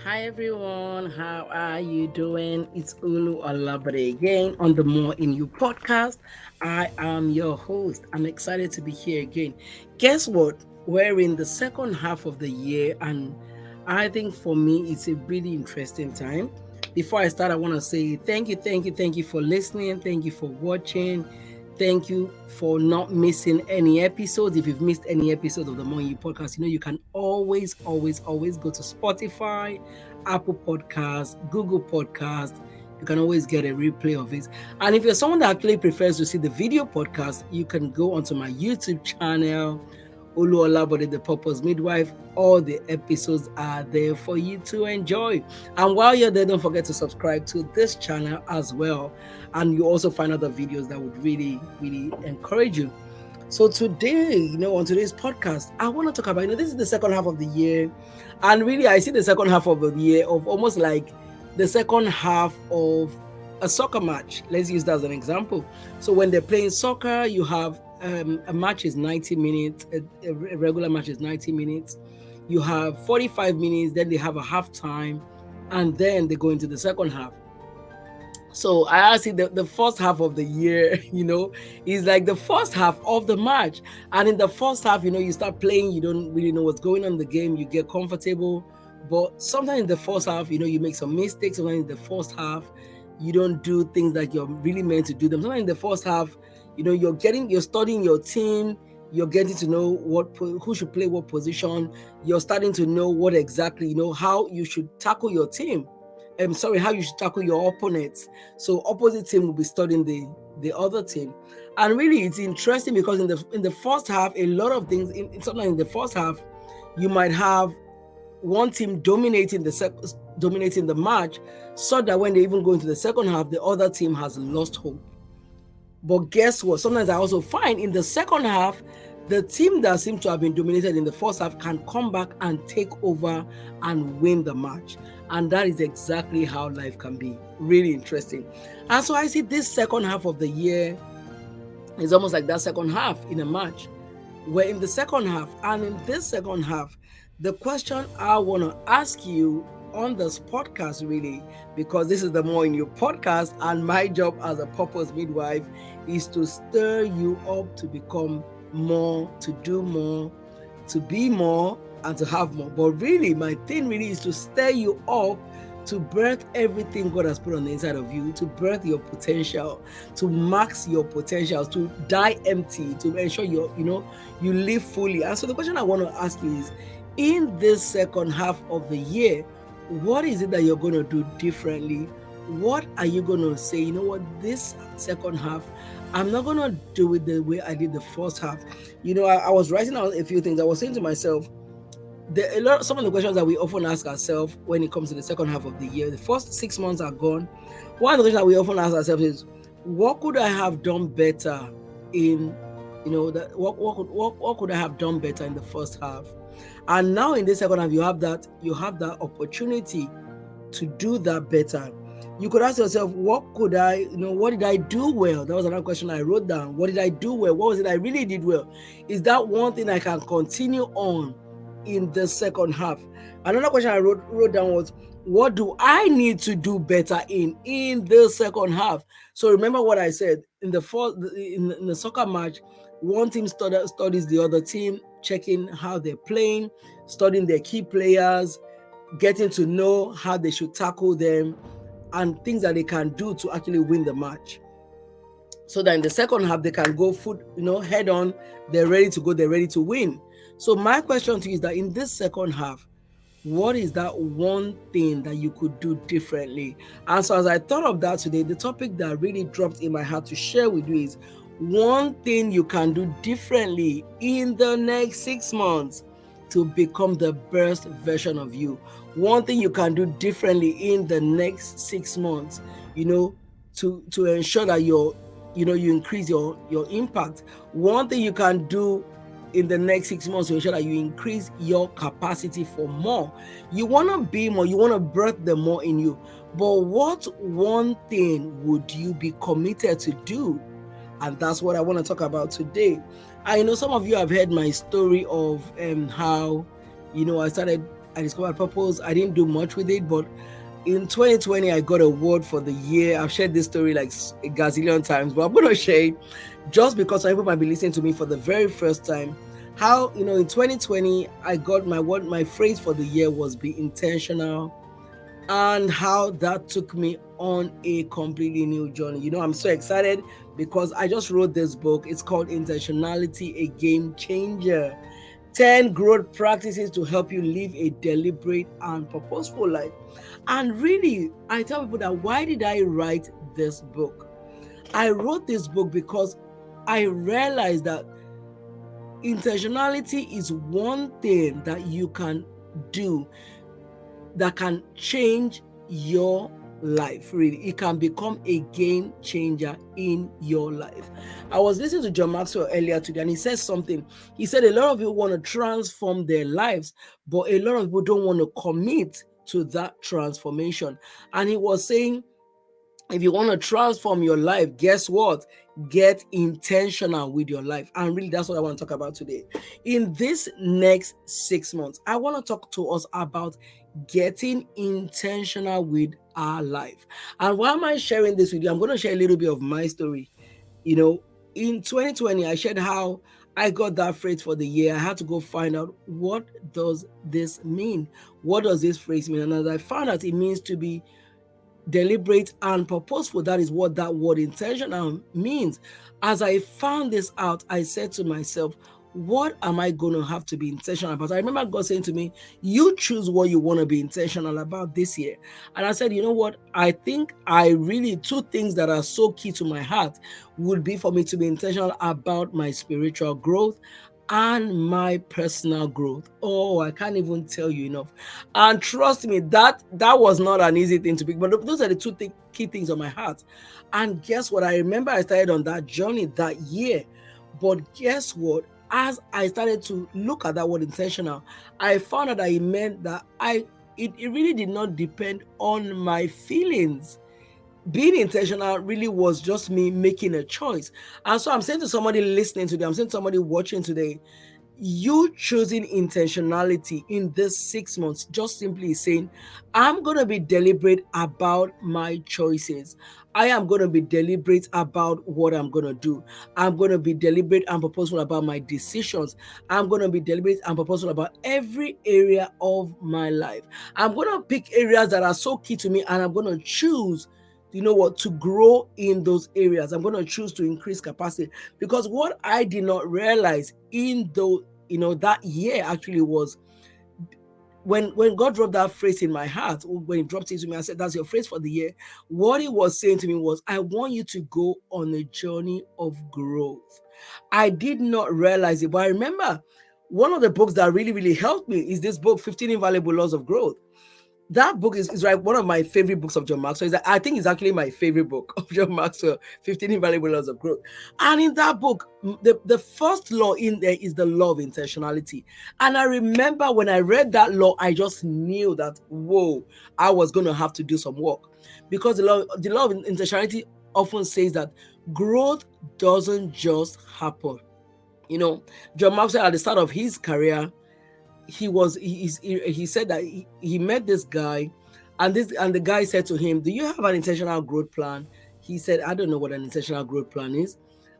Hi everyone, how are you doing? It's Ulu Olabode again on the More in You podcast. I am your host. I'm excited to be here again. Guess what? We're in the second half of the year, and I think for me it's a really interesting time. Before I start, I want to say thank you for listening, thank you for watching. Thank you for not missing any episodes. If you've missed any episode of the More in You podcast, you can always go to Spotify, Apple Podcasts, Google Podcasts. You can always get a replay of it. And if you're someone that actually prefers to see the video podcast, you can go onto my YouTube channel, Olu Olabode, the Purpose Midwife. All the episodes are there for you to enjoy. And while you're there, don't forget to subscribe to this channel as well. And you also find other videos that would really encourage you. So today, on today's podcast, I want to talk about, this is the second half of the year. And really, I see the second half of the year of almost like the second half of a soccer match. Let's use that as an example. So when they're playing soccer, you have a match is 90 minutes, a regular match is 90 minutes. You have 45 minutes, then they have a half time, and then they go into the second half. So I see the first half of the year, is like the first half of the match. And in the first half, you start playing, you don't really know what's going on in the game, you get comfortable. But sometimes in the first half, you make some mistakes. Sometimes in the first half, you don't do things that you're really meant to do them. Sometimes in the first half, you're studying your team, you're getting to know who should play what position, you're starting to know what exactly, how you should tackle your team. How you should tackle your opponents. So opposite team will be studying the other team. And really it's interesting because in the first half, a lot of things sometimes in the first half, you might have one team dominating the match, so that when they even go into the second half, the other team has lost hope. But guess what? Sometimes I also find in the second half, the team that seems to have been dominated in the first half can come back and take over and win the match. And that is exactly how life can be. Really interesting. And so I see this second half of the year is almost like that second half in a match. We're in the second half, and in this second half, the question I want to ask you on this podcast, really, because this is the More in Your podcast, and my job as a purpose midwife is to stir you up to become more, to do more, to be more, and to have more. But really, my thing really is to stir you up to birth everything God has put on the inside of you, to birth your potential, to max your potentials, to die empty, to ensure you live fully. And so the question I want to ask you is, in this second half of the year, what is it that you're going to do differently? What are you going to say, this second half, I'm not going to do it the way I did the first half. I was writing out a few things. I was saying to myself, some of the questions that we often ask ourselves when it comes to the second half of the year. The first 6 months are gone. One of the questions that we often ask ourselves is, what could I have done better in, what could I have done better in the first half? And now in the second half, you have that opportunity to do that better. You could ask yourself, what did I do well? That was another question I wrote down. What did I do well? What was it I really did well? Is that one thing I can continue on in the second half? Another question I wrote down was, what do I need to do better in the second half? So remember what I said in the soccer match, one team studies the other team, checking how they're playing, studying their key players, getting to know how they should tackle them, and things that they can do to actually win the match. So that in the second half, they can go head on, they're ready to go, they're ready to win. So my question to you is that in this second half, what is that one thing that you could do differently? And so as I thought of that today, the topic that really dropped in my heart to share with you is one thing you can do differently in the next 6 months to become the best version of you. One thing you can do differently in the next 6 months, to ensure that you increase your impact. One thing you can do in the next 6 months to ensure that you increase your capacity for more. You want to be more, you want to birth the more in you. But what one thing would you be committed to do? And that's what I want to talk about today. I know some of you have heard my story of how, I started I discovered purpose. I didn't do much with it, but in 2020, I got a award for the year. I've shared this story like a gazillion times, but I'm going to share it just because some people might be listening to me for the very first time. How, in 2020, I got my phrase for the year was be intentional, and how that took me on a completely new journey. I'm so excited because I just wrote this book. It's called Intentionality, a Game Changer. 10 growth practices to help you live a deliberate and purposeful life. And really, I tell people that why did I write this book? I wrote this book because I realized that intentionality is one thing that you can do that can change your life. Really, it can become a game changer in your life. I was listening to John Maxwell earlier today, and he says something. He said a lot of people want to transform their lives, but a lot of people don't want to commit to that transformation. And he was saying, if you want to transform your life, guess what? Get intentional with your life. And really, that's what I want to talk about today. In this next 6 months, I want to talk to us about getting intentional with our life. And why am I sharing this with you? I'm going to share a little bit of my story. You know, in 2020, I shared how I got that phrase for the year. I had to go find out, what does this mean? What does this phrase mean? And as I found out, it means to be deliberate and purposeful. That is what that word intentional means. As I found this out, I said to myself, what am I going to have to be intentional about? I remember God saying to me, you choose what you want to be intentional about this year. And I said, you know what? I think two things that are so key to my heart would be for me to be intentional about my spiritual growth and my personal growth. Oh, I can't even tell you enough. And trust me, that was not an easy thing to pick, but those are the key things on my heart. And guess what? I remember I started on that journey that year. But guess what? As I started to look at that word intentional, I found out that it meant that it really did not depend on my feelings. Being intentional really was just me making a choice. And so I'm saying to somebody listening today, I'm saying to somebody watching today, you choosing intentionality in this 6 months just simply saying, I'm going to be deliberate about my choices. I am going to be deliberate about what I'm going to do. I'm going to be deliberate and purposeful about my decisions. I'm going to be deliberate and purposeful about every area of my life. I'm going to pick areas that are so key to me, and I'm going to choose, to grow in those areas. I'm going to choose to increase capacity, because what I did not realize in that year actually was when God dropped that phrase in my heart. When He dropped it to me, I said, that's your phrase for the year. What He was saying to me was, I want you to go on a journey of growth. I did not realize it, but I remember one of the books that really, really helped me is this book, 15 Invaluable Laws of Growth. That book is like one of my favorite books of John Maxwell. I think it's actually my favorite book of John Maxwell, 15 Invaluable Laws of Growth. And in that book, the first law in there is the law of intentionality. And I remember when I read that law, I just knew that, whoa, I was going to have to do some work. Because the law of intentionality often says that growth doesn't just happen. John Maxwell, at the start of his career, he said that he met this guy, and the guy said to him, do you have an intentional growth plan? He said, I don't know what an intentional growth plan is.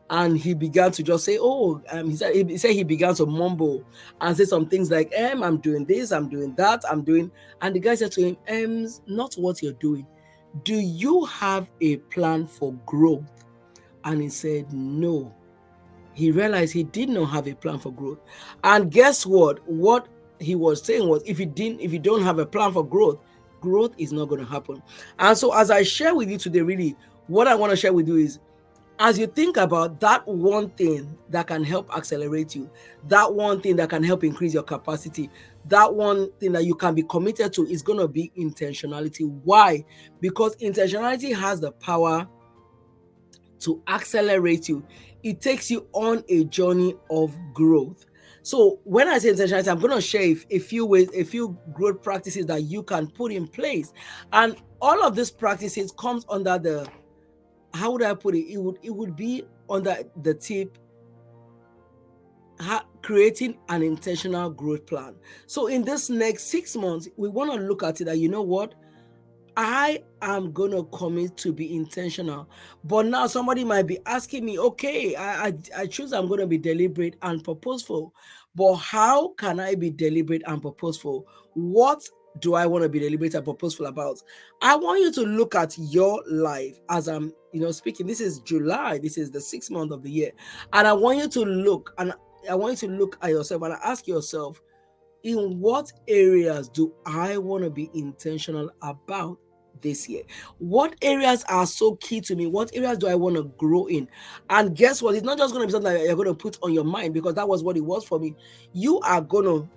And he began to just say, he said he began to mumble and say some things like, I'm doing this, I'm doing that, I'm doing. And the guy said to him, not what you're doing. Do you have a plan for growth? And he said, no. He realized he did not have a plan for growth. And guess what? What he was saying was, if you don't have a plan for growth, growth is not going to happen. And so as I share with you today, really, what I want to share with you is, as you think about that one thing that can help accelerate you, that one thing that can help increase your capacity, that one thing that you can be committed to, is going to be intentionality. Why? Because intentionality has the power to accelerate you. It takes you on a journey of growth. So when I say intentionality, I'm going to share a few ways, a few growth practices that you can put in place. And all of these practices comes under the, how would I put it? It would be under the tip, creating an intentional growth plan. So in this next 6 months, we want to look at it that, you know what, I am going to commit to be intentional. But now somebody might be asking me, okay, I choose I'm going to be deliberate and purposeful. But how can I be deliberate and purposeful? What do I want to be deliberate and purposeful about? I want you to look at your life as I'm, speaking. This is July. This is the 6th month of the year. And I want you to look at yourself and ask yourself, in what areas do I want to be intentional about this year? What areas are so key to me? What areas do I want to grow in? And guess what? It's not just going to be something that you're going to put on your mind, because that was what it was for me. You're going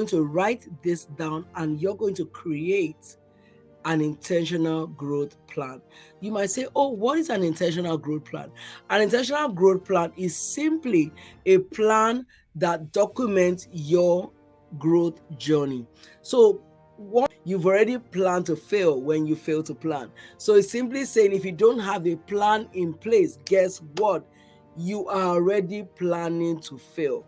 to write this down, and you're going to create an intentional growth plan. You might say, oh, what is an intentional growth plan? An intentional growth plan is simply a plan that documents your growth journey. So you've already planned to fail when you fail to plan. So it's simply saying, if you don't have a plan in place, guess what? You are already planning to fail.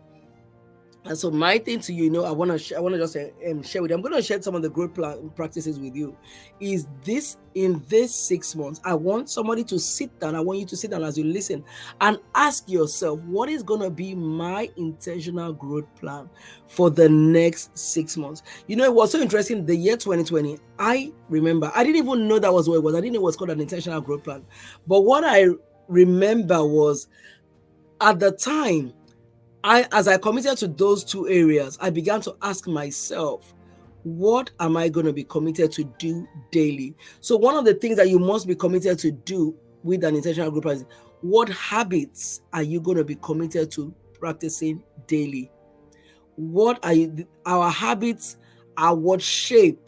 And so my thing to you, I want to share with you. I'm going to share some of the growth practices with you. Is this in this 6 months? I want somebody to sit down. I want you to sit down as you listen and ask yourself, what is going to be my intentional growth plan for the next 6 months? It was so interesting. The year 2020, I remember, I didn't even know that was what it was. I didn't know it was called an intentional growth plan. But what I remember was, at the time, as I committed to those two areas, I began to ask myself, what am I going to be committed to do daily? So one of the things that you must be committed to do with an intentional group is, what habits are you going to be committed to practicing daily? Our habits are what shape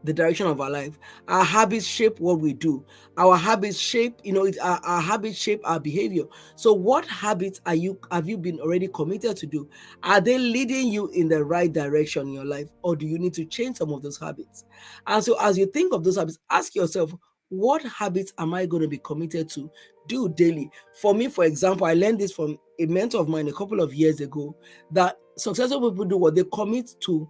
the direction of our life. Our habits shape what we do. Our habits shape, our habits shape our behavior. So what habits have you been already committed to do? Are they leading you in the right direction in your life, or do you need to change some of those habits? And so as you think of those habits, ask yourself, what habits am I going to be committed to do daily? For me, for example, I learned this from a mentor of mine a couple of years ago, that successful people do what they commit to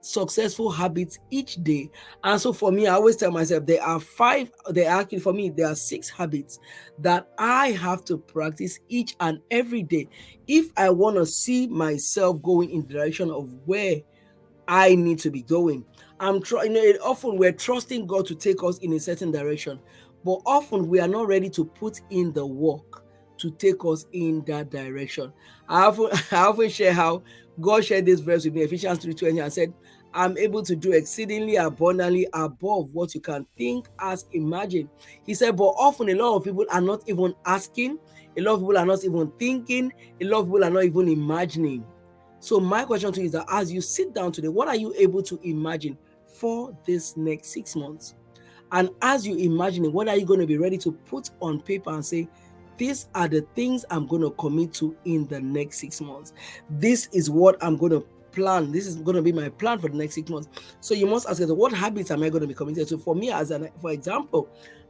successful habits each day. And so for me, I always tell myself there are 6 habits that I have to practice each and every day if I want to see myself going in the direction of where I need to be going. Often we're trusting God to take us in a certain direction, but often we are not ready to put in the work to take us in that direction. I often share how God shared this verse with me, Ephesians 3:20, and said, I'm able to do exceedingly abundantly above what you can think, ask, imagine. He said, but often a lot of people are not even asking, a lot of people are not even thinking, a lot of people are not even imagining. So my question to you is that, as you sit down today, what are you able to imagine for this next 6 months? And as you imagine it, what are you going to be ready to put on paper and say, these are the things I'm going to commit to in the next 6 months. This is what I'm going to plan. This is going to be my plan for the next 6 months. So you must ask yourself, what habits am I going to be committed to? For me, for example,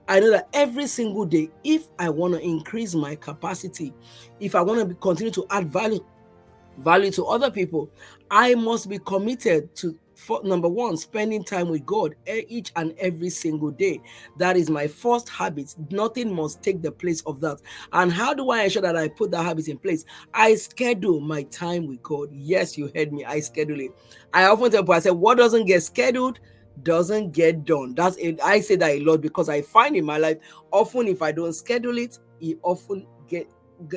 I know that every single day, if I want to increase my capacity, if I want to continue to add value to other people, I must be committed to, number one, spending time with God each and every single day. That is my first habit. Nothing must take the place of that. And how do I ensure that I put that habit in place? I schedule my time with God. Yes, you heard me. I schedule it. I often tell people, I say, what doesn't get scheduled doesn't get done. That's it. I say that a lot because I find in my life, often if I don't schedule it, it often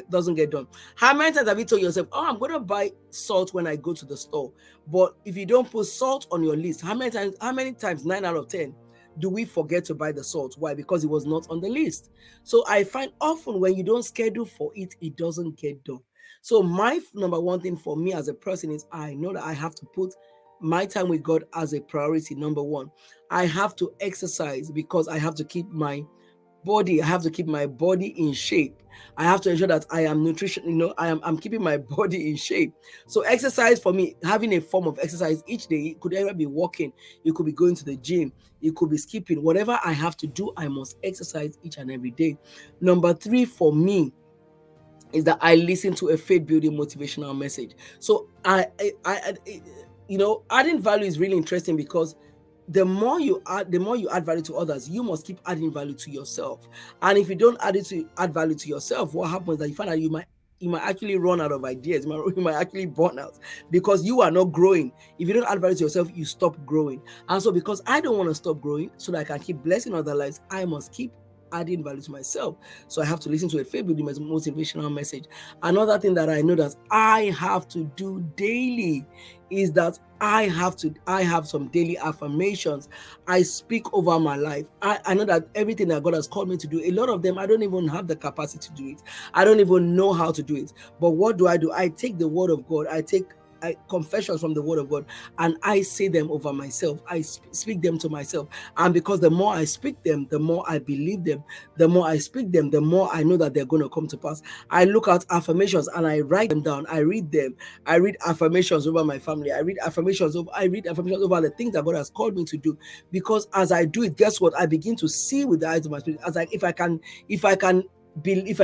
doesn't get done. How many times have you told yourself, oh, I'm going to buy salt when I go to the store? But if you don't put salt on your list, how many times, 9 out of 10, do we forget to buy the salt? Why? Because it was not on the list. So I find often when you don't schedule for it, it doesn't get done. So my number one thing for me as a person is, I know that I have to put my time with God as a priority. Number one, I have to exercise because I have to keep my body in shape. I have to ensure that I am I'm keeping my body in shape. So exercise, for me, having a form of exercise each day, it could either be walking, it could be going to the gym, it could be skipping. Whatever I have to do, I must exercise each and every day. Number 3 for me is that I listen to a faith building motivational message. So adding value is really interesting because the more you add value to others, you must keep adding value to yourself. And if you don't add value to yourself, what happens is that you find that you might actually run out of ideas. You might actually burn out because you are not growing. If you don't add value to yourself, you stop growing. And so, because I don't want to stop growing, so that I can keep blessing other lives, I must keep adding value to myself. So I have to listen to a faith building motivational message. Another thing that I know that I have to do daily is that I have some daily affirmations. I speak over my life. I know that everything that God has called me to do, a lot of them I don't even have the capacity to do it. I don't even know how to do it. But what do? I take the word of God. I take confessions from the word of God, and I say them over myself. I speak them to myself. And because the more I speak them, the more I believe them. The more I speak them, the more I know that they're going to come to pass. I look at affirmations and I write them down. I read them. I read affirmations over my family. I read affirmations over the things that God has called me to do. Because as I do it, guess what? I begin to see with the eyes of my spirit. If I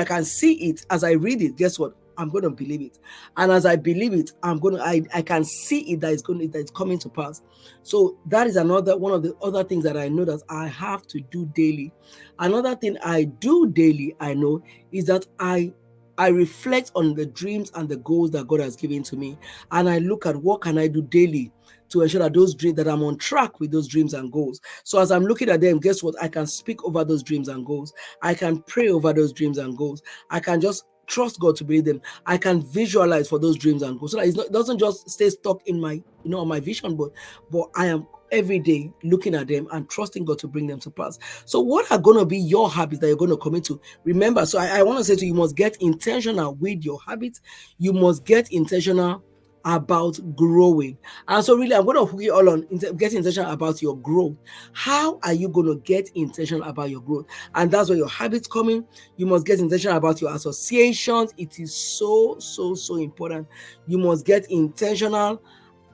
can see it as I read it, guess what? I'm going to believe it. And as I believe it, I can see it that it's coming to pass. So that is one of the other things that I know that I have to do daily. Another thing I do daily, I know, is that I reflect on the dreams and the goals that God has given to me. And I look at what can I do daily to ensure that I'm on track with those dreams and goals. So as I'm looking at them, guess what? I can speak over those dreams and goals. I can pray over those dreams and goals. I can just trust God to believe them. I can visualize for those dreams and goals, so that it doesn't just stay stuck in my, on my vision board, but I am every day looking at them and trusting God to bring them to pass. So what are going to be your habits that you're going to commit to? Remember, so I want to say to you, you must get intentional with your habits. You must get intentional about growing. And so really, I'm going to hook you all on getting intentional about your growth. How are you going to get intentional about your growth? And that's where your habits come in. You must get intentional about your associations. It is so, so, so important. You must get intentional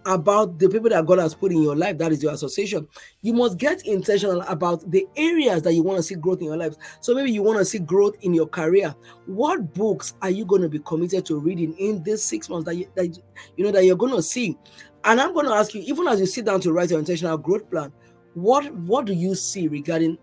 about the people that God has put in your life. That is your association. You must get intentional about the areas that you want to see growth in your life. So maybe you want to see growth in your career. What books are you going to be committed to reading in this 6 months that you're going to see? And I'm going to ask you, even as you sit down to write your intentional growth plan, what do you see regarding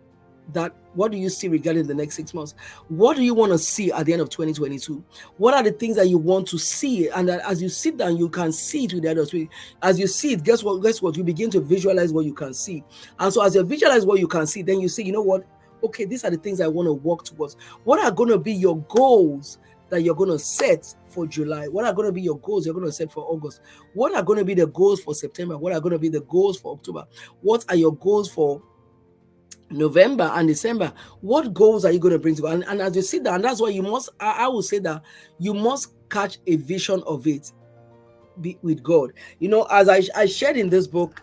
that? What do you see regarding the next 6 months? What do you want to see at the end of 2022? What are the things that you want to see? And that as you sit down, you can see it with the others. As you see it, guess what? You begin to visualize what you can see. And so as you visualize what you can see, then you say, you know what? Okay, these are the things I want to work towards. What are going to be your goals that you're going to set for July? What are going to be your goals you're going to set for August? What are going to be the goals for September? What are going to be the goals for October? What are your goals for November and December? What goals are you going to bring to? And as you sit down, that's why you must, I will say that you must catch a vision of it with God. As I shared in this book,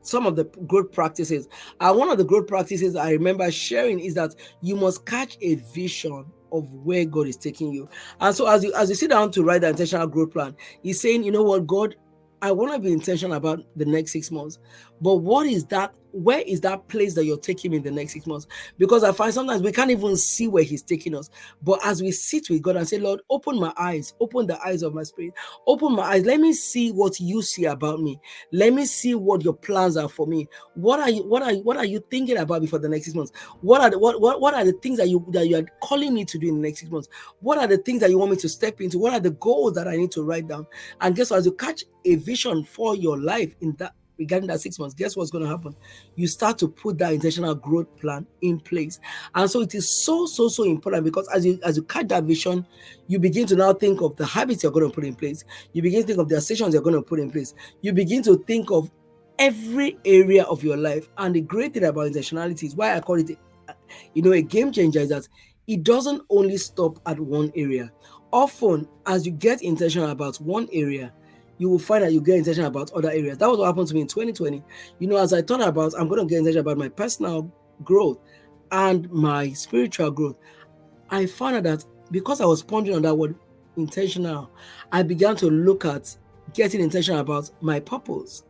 some of the growth practices, and one of the growth practices I remember sharing is that you must catch a vision of where God is taking you. And so as you sit down to write the intentional growth plan, he's saying, you know what, God, I want to be intentional about the next 6 months. But what is that? Where is that place that you're taking me in the next 6 months? Because I find sometimes we can't even see where he's taking us. But as we sit with God and say, Lord, open my eyes, open the eyes of my spirit, open my eyes. Let me see what you see about me. Let me see what your plans are for me. What are you thinking about me for the next 6 months? What are the things that you are calling me to do in the next 6 months? What are the things that you want me to step into? What are the goals that I need to write down? And guess what? As you catch a vision for your life in that regarding that 6 months, guess what's going to happen? You start to put that intentional growth plan in place. And so it is so, so, so important, because as you catch that vision, you begin to now think of the habits you're going to put in place. You begin to think of the decisions you're going to put in place. You begin to think of every area of your life. And the great thing about intentionality is why I call it a game changer, is that it doesn't only stop at one area. Often, as you get intentional about one area, you will find that you get intentional about other areas. That was what happened to me in 2020. As I thought about, I'm going to get intentional about my personal growth and my spiritual growth, I found out that because I was pondering on that word intentional, I began to look at getting intentional about my purpose.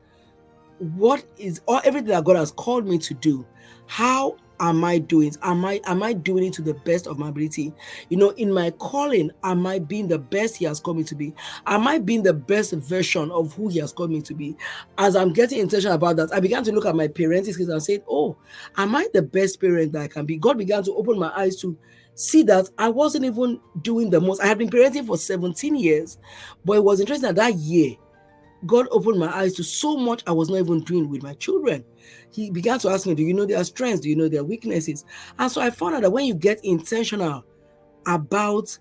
What is everything that God has called me to do? How am I doing? Am I doing it to the best of my ability? In my calling, am I being the best He has called me to be? Am I being the best version of who He has called me to be? As I'm getting intentional about that, I began to look at my parenting skills and said, "Oh, am I the best parent that I can be?" God began to open my eyes to see that I wasn't even doing the most. I had been parenting for 17 years, but it was interesting that year God opened my eyes to so much I was not even doing with my children. He began to ask me, do you know their strengths? Do you know their weaknesses? And so I found out that when you get intentional about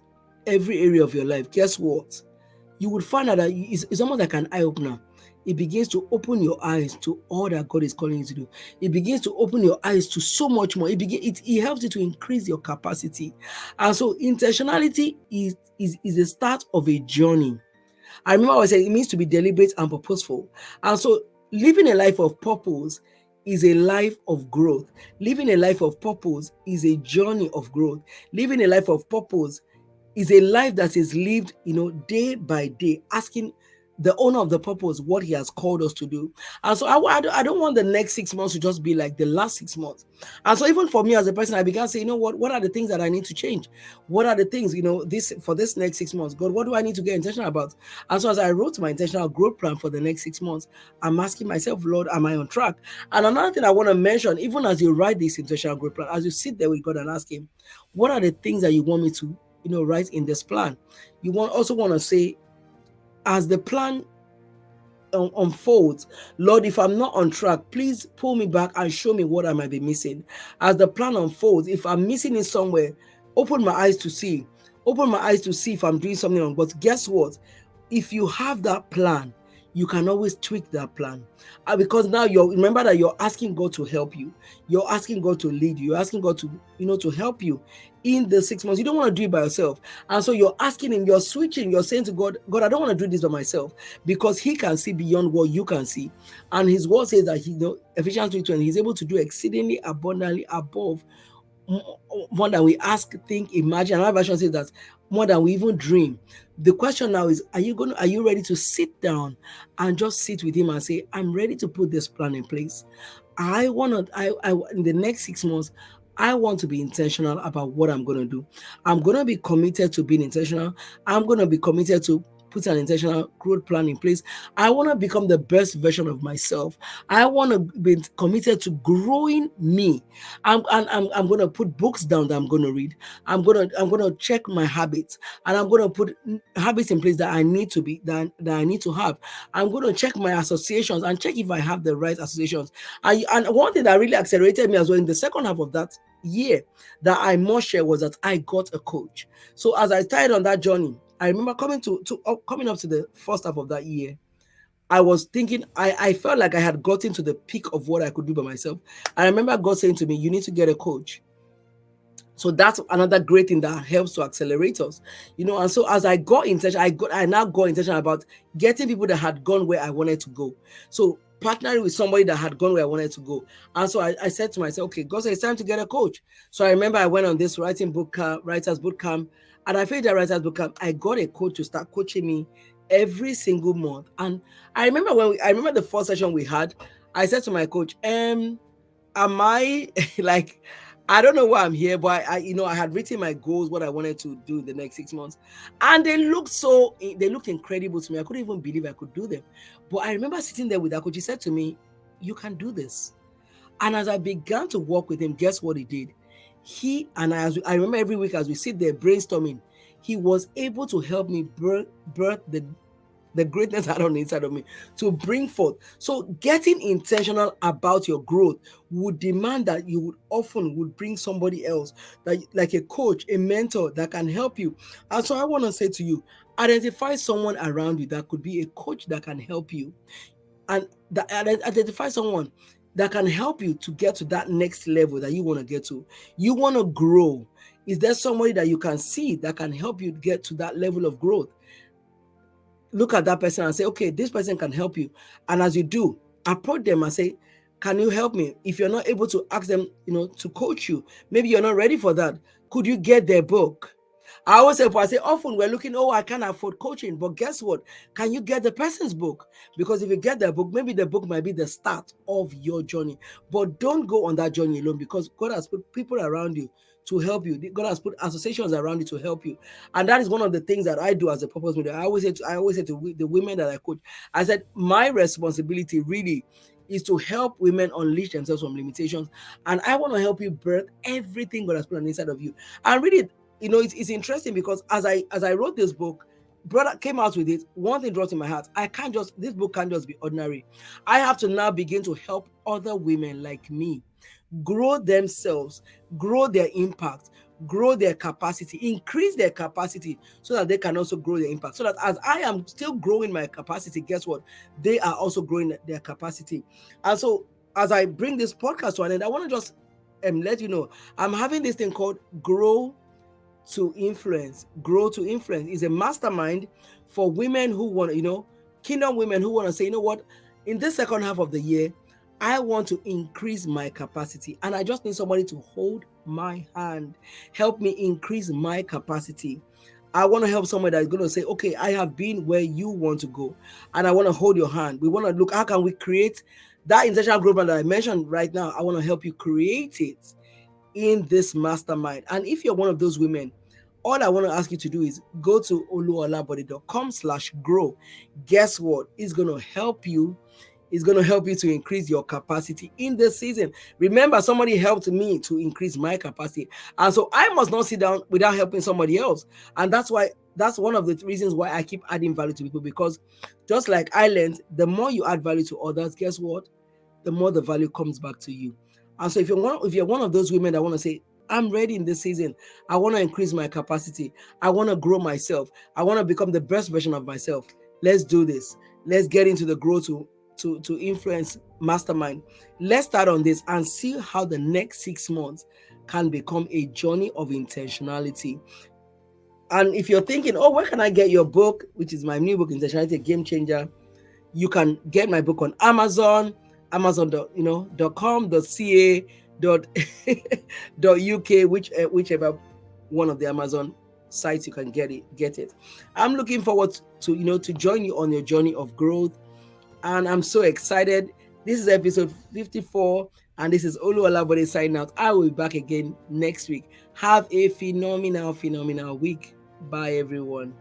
every area of your life, guess what? You would find out that it's almost like an eye opener. It begins to open your eyes to all that God is calling you to do. It begins to open your eyes to so much more. It helps you to increase your capacity. And so intentionality is the start of a journey. I remember I was saying it means to be deliberate and purposeful. And so living a life of purpose is a life of growth. Living a life of purpose is a journey of growth. Living a life of purpose is a life that is lived, day by day, asking the owner of the purpose what He has called us to do. And so I don't want the next 6 months to just be like the last 6 months. And so even for me as a person, I began to say, what are the things that I need to change? What are the things, this next 6 months, God, what do I need to get intentional about? And so as I wrote my intentional growth plan for the next 6 months, I'm asking myself, Lord, am I on track? And another thing I want to mention, even as you write this intentional growth plan, as you sit there with God and ask Him, what are the things that you want me to write in this plan? You also want to say, as the plan unfolds, Lord, if I'm not on track, please pull me back and show me what I might be missing. As the plan unfolds, if I'm missing it somewhere, open my eyes to see. Open my eyes to see if I'm doing something wrong. But guess what? If you have that plan, you can always tweak that plan. Because now remember that you're asking God to help you. You're asking God to lead you. You're asking God to help you in the 6 months. You don't want to do it by yourself. And so you're asking Him, you're switching, you're saying to God, God, I don't want to do this by myself, because He can see beyond what you can see. And His word says that Ephesians 3:20, He's able to do exceedingly abundantly above more than we ask, think, imagine. Another version says that more than we even dream. The question now is, are you ready to sit down and just sit with Him and say, I'm ready to put this plan in place? I want to, in the next 6 months, I want to be intentional about what I'm going to do. I'm going to be committed to being intentional. I'm going to be committed to put an intentional growth plan in place. I want to become the best version of myself. I want to be committed to growing me. I'm going to put books down that I'm going to read. I'm going to check my habits, and I'm going to put habits in place that I need to be that I need to have. I'm going to check my associations and check if I have the right associations. And one thing that really accelerated me as well in the second half of that year that I must share was that I got a coach. So as I started on that journey, I remember coming up to the first half of that year, I was thinking, I felt like I had gotten to the peak of what I could do by myself. I remember God saying to me, you need to get a coach. So that's another great thing that helps to accelerate us, And so as I got intentional, I now got intentional about getting people that had gone where I wanted to go. So partnering with somebody that had gone where I wanted to go. And so I said to myself, okay, God said it's time to get a coach. So I remember I went on this writers boot camp, and I finished that writers boot camp. I got a coach to start coaching me every single month. And I remember I remember the first session we had, I said to my coach, am I like, I don't know why I'm here, but I had written my goals, what I wanted to do the next 6 months, and they looked incredible to me. I couldn't even believe I could do them. But I remember sitting there with that coach. He said to me, "You can do this." And as I began to work with him, guess what he did? He and I remember every week as we sit there brainstorming, he was able to help me birth the greatness out on the inside of me to bring forth. So getting intentional about your growth would demand that you would bring somebody else, that like a coach, a mentor that can help you. And so I want to say to you, identify someone around you that could be a coach that can help you, and identify someone that can help you to get to that next level that you want to get to. You want to grow. Is there somebody that you can see that can help you get to that level of growth? Look at that person and say, okay, this person can help you. And as you do, approach them and say, can you help me? If you're not able to ask them, to coach you, maybe you're not ready for that. Could you get their book? I always say, I say often we're looking, oh, I can't afford coaching. But guess what? Can you get the person's book? Because if you get their book, maybe the book might be the start of your journey. But don't go on that journey alone, because God has put people around you to help you. God has put associations around you to help you. And that is one of the things that I do as a purpose leader. I always say to the women that I coach, I said, my responsibility really is to help women unleash themselves from limitations. And I want to help you birth everything God has put on the inside of you. And really, it's interesting, because as I wrote this book, brother came out with it, one thing dropped in my heart. This book can't just be ordinary. I have to now begin to help other women like me grow themselves, grow their impact, grow their capacity, increase their capacity, so that they can also grow their impact. So that as I am still growing my capacity, guess what? They are also growing their capacity. And so as I bring this podcast to an end, I want to just let you know, I'm having this thing called Grow to Influence. Grow to Influence is a mastermind for women who want, kingdom women who want to say, you know what, in this second half of the year, I want to increase my capacity, and I just need somebody to hold my hand, help me increase my capacity. I want to help someone that is going to say, okay, I have been where you want to go, and I want to hold your hand. We want to look, how can we create that intentional growth plan that I mentioned right now? I want to help you create it in this mastermind. And if you're one of those women, all I want to ask you to do is go to oluolabode.com/grow. Guess what? It's going to help you. It's going to help you to increase your capacity in this season. Remember, somebody helped me to increase my capacity. And so I must not sit down without helping somebody else. And that's one of the reasons why I keep adding value to people, because just like I learned, the more you add value to others, guess what? The more the value comes back to you. And so if you're one of those women that want to say, I'm ready in this season, I want to increase my capacity, I want to grow myself, I want to become the best version of myself, let's do this. Let's get into the Grow to Influence mastermind. Let's start on this and see how the next 6 months can become a journey of intentionality. And if you're thinking, oh, where can I get your book, which is my new book, Intentionality, a Game Changer, you can get my book on Amazon, amazon.com.ca .uk, whichever one of the Amazon sites you can get it. I'm looking forward to join you on your journey of growth, and I'm so excited. This is episode 54, and this is Olu Olabode signing out. I will be back again next week. Have a phenomenal week. Bye, everyone.